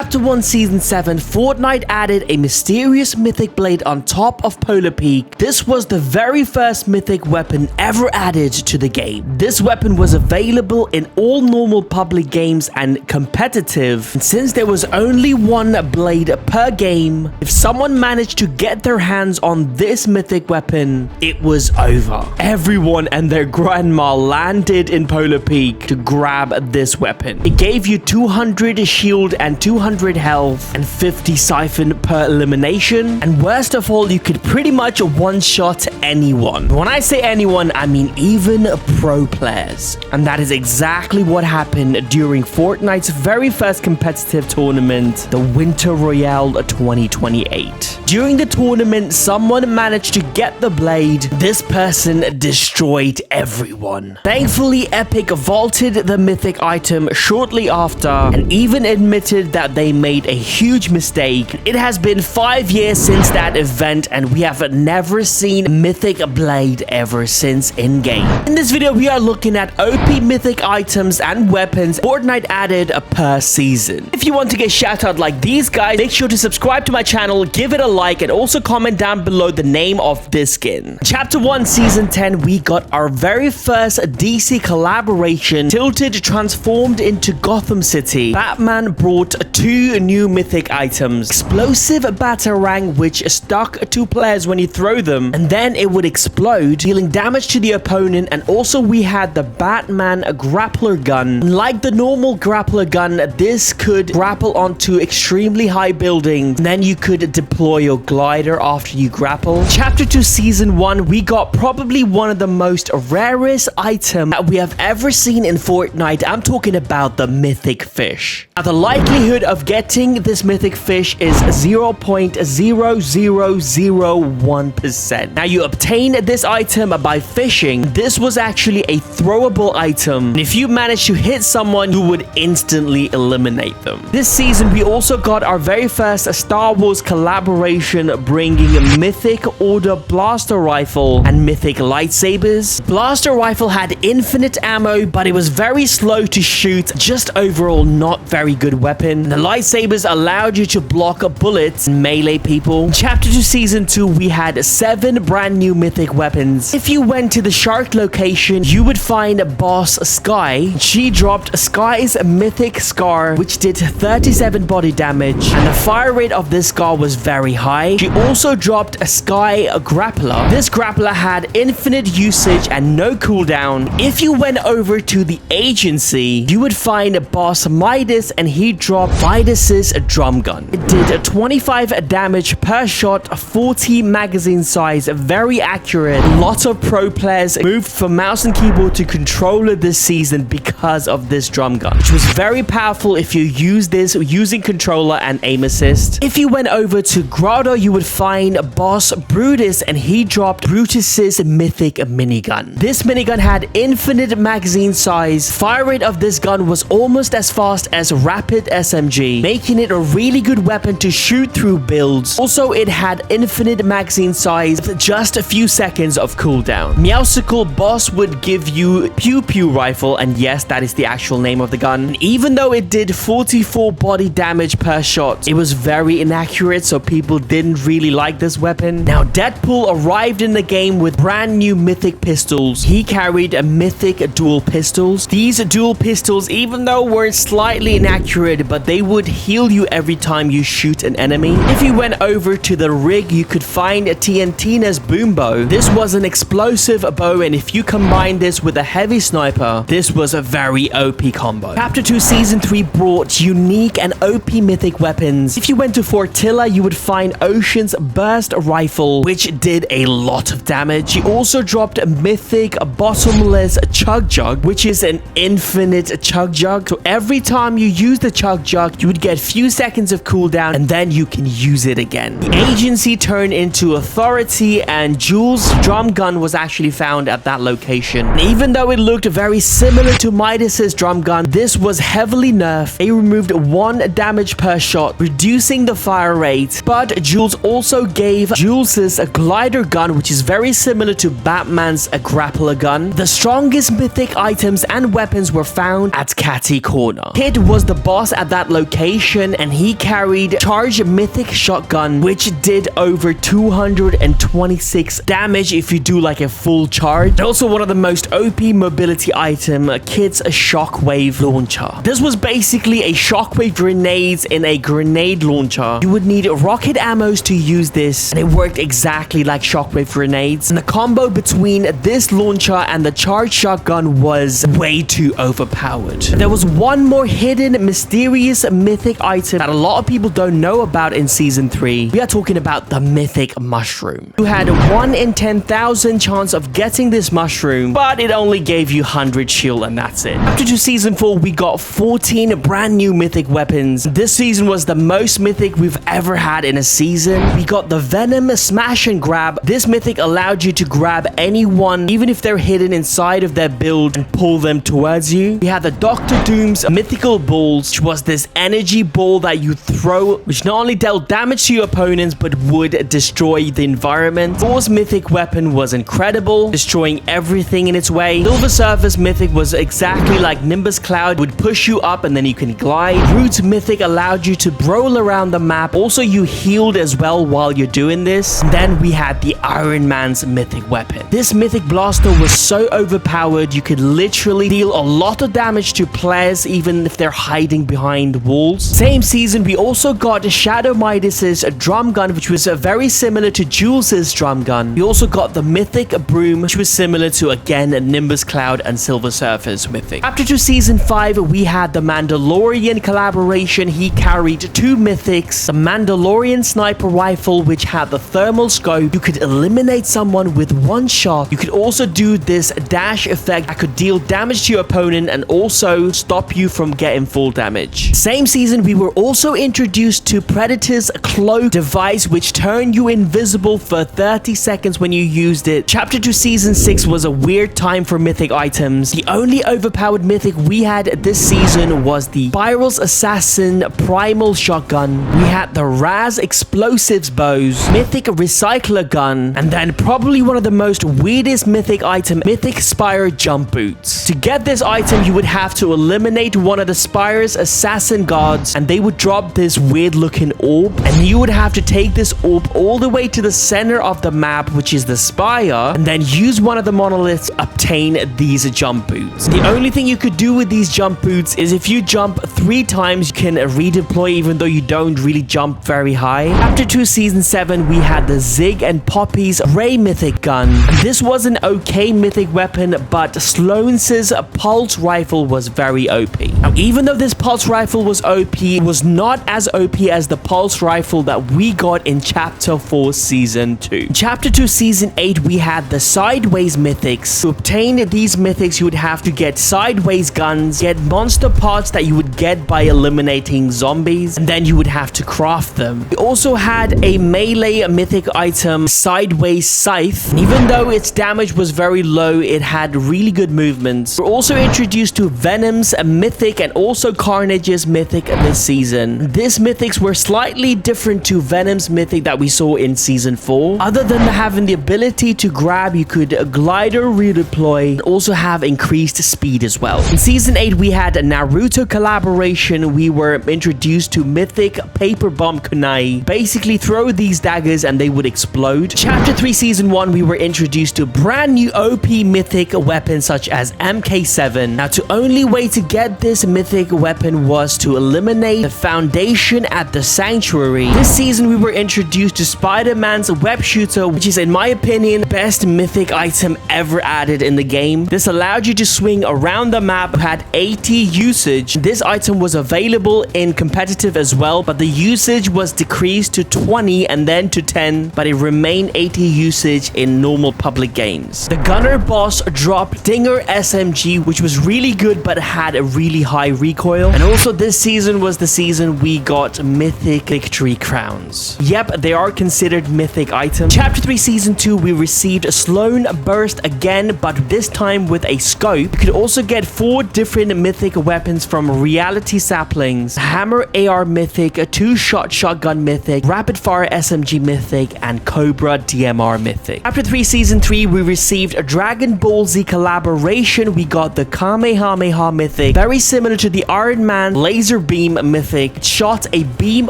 Chapter 1 Season 7, Fortnite added a mysterious mythic blade on top of Polar Peak. This was the very first mythic weapon ever added to the game. This weapon was available in all normal public games and competitive. And since there was only one blade per game, if someone managed to get their hands on this mythic weapon, it was over. Everyone and their grandma landed in Polar Peak to grab this weapon. It gave you 200 shield and 200 health and 50 siphon per elimination. And worst of all, you could pretty much one-shot anyone. When I say anyone, I mean even pro players. And that is exactly what happened during Fortnite's very first competitive tournament, the Winter Royale 2028. During the tournament, someone managed to get the blade. This person destroyed everyone. Thankfully, Epic vaulted the mythic item shortly after and even admitted that they made a huge mistake. It has been 5 years since that event and we have never seen mythic blade ever since in-game. In this video, we are looking at OP mythic items and weapons Fortnite added per season. If you want to get shout out like these guys, make sure to subscribe to my channel, give it a like, and also comment down below the name of this skin. Chapter 1 Season 10, we got our very first DC collaboration, Tilted transformed into Gotham City. Batman brought 2 new mythic items. Explosive Batarang, which stuck to players when you throw them, and then it would explode, dealing damage to the opponent. And also we had the Batman grappler gun. Like the normal grappler gun, this could grapple onto extremely high buildings, and then you could deploy your glider after you grapple. Chapter 2 Season 1, we got probably one of the most rarest items that we have ever seen in Fortnite. I'm talking about the mythic fish. Now, the likelihood of getting this mythic fish is 0.0001%. Now, you obtain this item by fishing. This was actually a throwable item, and if you manage to hit someone, you would instantly eliminate them. This season, we also got our very first Star Wars collaboration, bringing Mythic Order Blaster Rifle and Mythic Lightsabers. Blaster Rifle had infinite ammo, but it was very slow to shoot, just overall not very good weapon. The lightsabers allowed you to block bullets and melee people. In Chapter 2 Season 2, we had 7 brand new mythic weapons. If you went to the shark location, you would find Boss Sky. She dropped Sky's mythic scar, which did 37 body damage, and the fire rate of this scar was very high. She also dropped a Sky grappler. This grappler had infinite usage and no cooldown. If you went over to the agency, you would find Boss Midas, and he dropped Midas's drum gun. It did 25 damage per shot, 40 magazine size, very accurate. Lots of pro players moved from mouse and keyboard to controller this season because of this drum gun, which was very powerful if you use this using controller and aim assist. If you went over to Grotto, you would find Boss Brutus, and he dropped Brutus's mythic minigun. This minigun had infinite magazine size. Fire rate of this gun was almost as fast as Rapid SMG, making it a really good weapon to shoot through builds. Also, it had infinite magazine size with just a few seconds of cooldown. Meowsicle Boss would give you Pew Pew Rifle, and yes, that is the actual name of the gun. And even though it did 44 body damage per shot, it was very inaccurate, so people didn't really like this weapon. Now, Deadpool arrived in the game with brand new mythic pistols. He carried a mythic dual pistols. These dual pistols, even though were slightly inaccurate, but they would heal you every time you shoot an enemy. If you went over to the rig, you could find TNTina's boom bow. This was an explosive bow, and if you combine this with a heavy sniper, this was a very OP combo. Chapter 2 Season 3 brought unique and OP mythic weapons. If you went to Fortilla, you would find Ocean's Burst Rifle, which did a lot of damage. She also dropped a mythic bottomless chug jug, which is an infinite chug jug. So every time you use the chug jug, you would get few seconds of cooldown, and then you can use it again. The agency turned into Authority, and Jules' drum gun was actually found at that location. And even though it looked very similar to Midas's drum gun, this was heavily nerfed. They removed 1 damage per shot, reducing the fire rate. But Jules also gave Jules's glider gun, which is very similar to Batman's grappler gun. The strongest mythic items and weapons were found at Catty Corner. Kid was the boss at that location location, and he carried Charged Mythic Shotgun, which did over 226 damage if you do like a full charge. And also one of the most OP mobility item, Kit's Shockwave Launcher. This was basically a shockwave grenades in a grenade launcher. You would need rocket ammos to use this, and it worked exactly like shockwave grenades. And the combo between this launcher and the charged shotgun was way too overpowered. There was one more hidden mysterious mythic item that a lot of people don't know about in season 3. We are talking about the mythic mushroom. You had a 1 in 10,000 chance of getting this mushroom, but it only gave you 100 shield and that's it. After season 4, we got 14 brand new mythic weapons. This season was the most mythic we've ever had in a season. We got the Venom Smash and Grab. This mythic allowed you to grab anyone, even if they're hidden inside of their build, and pull them towards you. We had the Dr. Doom's Mythical Balls, which was this energy ball that you throw, which not only dealt damage to your opponents, but would destroy the environment. Thor's mythic weapon was incredible, destroying everything in its way. Silver Surface mythic was exactly like Nimbus Cloud, would push you up and then you can glide. Root mythic allowed you to brawl around the map. Also, you healed as well while you're doing this. And then we had the Iron Man's mythic weapon. This mythic blaster was so overpowered, you could literally deal a lot of damage to players even if they're hiding behind walls. Same season, we also got Shadow Midas's drum gun, which was very similar to Jules's drum gun. We also got the mythic broom, which was similar to, again, Nimbus Cloud and Silver Surface mythic. After season 5, we had the Mandalorian collaboration. He carried 2 mythics. The Mandalorian sniper rifle, which had the thermal scope. You could eliminate someone with one shot. You could also do this dash effect that could deal damage to your opponent and also stop you from getting full damage. Same season, we were also introduced to Predator's cloak device, which turned you invisible for 30 seconds when you used it. Chapter 2 season 6 was a weird time for mythic items. The only overpowered mythic we had this season was the Spiral's Assassin Primal Shotgun. We had the Raz Explosives Bows, Mythic Recycler Gun, and then probably one of the most weirdest mythic item, Mythic Spire Jump Boots. To get this item, you would have to eliminate one of the Spire's Assassin Guards, and they would drop this weird looking orb, and you would have to take this orb all the way to the center of the map, which is the Spire, and then use one of the monoliths to obtain these jump boots. The only thing you could do with these jump boots is if you jump 3 times, you can redeploy even though you don't really jump very high. After 2 season 7, we had the Zig and Poppy's Ray Mythic Gun. This was an okay mythic weapon, but Sloane's Pulse Rifle was very OP. Now, even though this Pulse Rifle was OP, it was not as OP as the Pulse Rifle that we got in Chapter 4 Season 2. In Chapter 2 Season 8, we had the Sideways Mythics. To obtain these mythics, you would have to get sideways guns, get monster parts that you would get by eliminating zombies, and then you would have to craft them. We also had a melee mythic item, Sideways Scythe. And even though its damage was very low, it had really good movements. We're also introduced to Venom's mythic and also Carnage's mythic this season. These mythics were slightly different to Venom's mythic that we saw in season 4. Other than having the ability to grab, you could glide or redeploy, and also have increased speed as well. In season 8, we had a Naruto collaboration. We were introduced to Mythic Paper Bomb Kunai. Basically throw these daggers and they would explode. Chapter 3 season 1, we were introduced to brand new OP mythic weapons such as MK7. Now, the only way to get this mythic weapon was to eliminate the Foundation at the Sanctuary. This season, we were introduced to Spider-Man's Web Shooter, which is, in my opinion, best mythic item ever added in the game. This allowed you to swing around the map, had 80 usage. This item was available in competitive as well, but the usage was decreased to 20 and then to 10, but it remained 80 usage in normal public games. The Gunner boss dropped Dinger SMG, which was really good, but had a really high recoil. And also this season was the season we got Mythic Victory Crowns. Yep, they are considered mythic items. Chapter 3 Season 2, we received a Sloan Burst again, but this time with a scope. You could also get 4 different mythic weapons from Reality Saplings, Hammer AR Mythic, a 2-shot Shotgun Mythic, Rapid Fire SMG Mythic, and Cobra DMR Mythic. After 3 Season 3, we received a Dragon Ball Z collaboration. We got the Kamehameha Mythic, very similar to the Iron Man Laser beam mythic. It shot a beam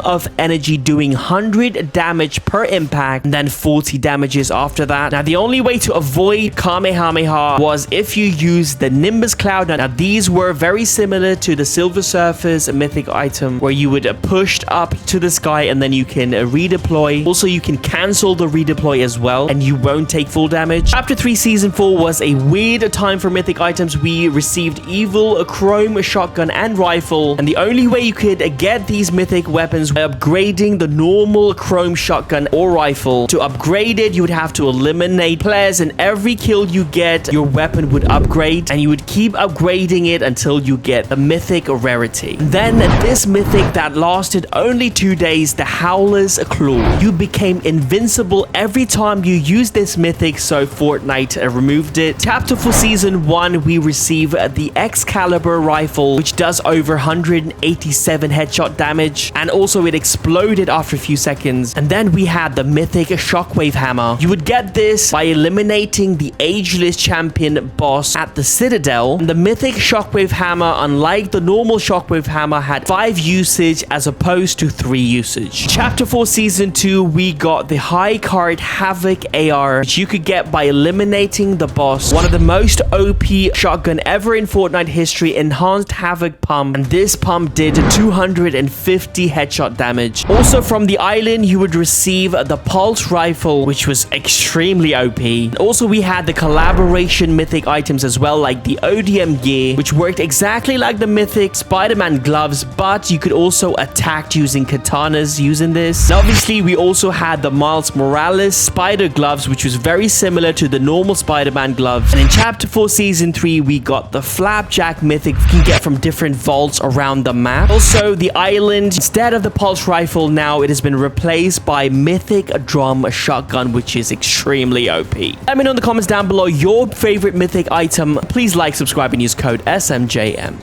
of energy doing 100 damage per impact and then 40 damages after that. Now, the only way to avoid Kamehameha was if you use the Nimbus Cloud. Now, these were very similar to the Silver Surfer's mythic item where you would push up to the sky and then you can redeploy. Also, you can cancel the redeploy as well and you won't take full damage. Chapter 3 Season 4 was a weird time for mythic items. We received Evil, Chrome, Shotgun, and Rifle. And the only way you could get these mythic weapons by upgrading the normal Chrome Shotgun or Rifle. To upgrade it, you would have to eliminate players, and every kill you get, your weapon would upgrade, and you would keep upgrading it until you get the mythic rarity. Then this mythic that lasted only 2 days, the Howler's Claw. You became invincible every time you used this mythic, so Fortnite removed it. Chapter 4 Season 1, we receive the Excalibur rifle, which does over 187 headshot damage, and also it exploded after a few seconds. And then we had the mythic Shockwave Hammer. You would get this by eliminating the ageless champion boss at the Citadel. And the mythic Shockwave Hammer, unlike the normal Shockwave Hammer, had 5 usage as opposed to 3 usage. Chapter 4 Season 2, we got the high card Havoc AR, which you could get by eliminating the boss. One of the most OP shotgun ever in Fortnite history, enhanced Havoc pump, and this pump did 250 headshot damage. Also from the island, you would receive the Pulse Rifle, which was extremely OP. Also, we had the collaboration mythic items as well, like the ODM gear, which worked exactly like the mythic Spider-Man gloves, but you could also attack using katanas using this. And obviously, we also had the Miles Morales spider gloves, which was very similar to the normal Spider-Man gloves. And in Chapter 4 Season 3, we got the Flapjack mythic you can get from different vaults around the map. Also, the island, instead of the Pulse Rifle, now it has been replaced by mythic drum shotgun, which is extremely OP. Let me know in the comments down below your favorite mythic item. Please like, subscribe, and use code SMJM.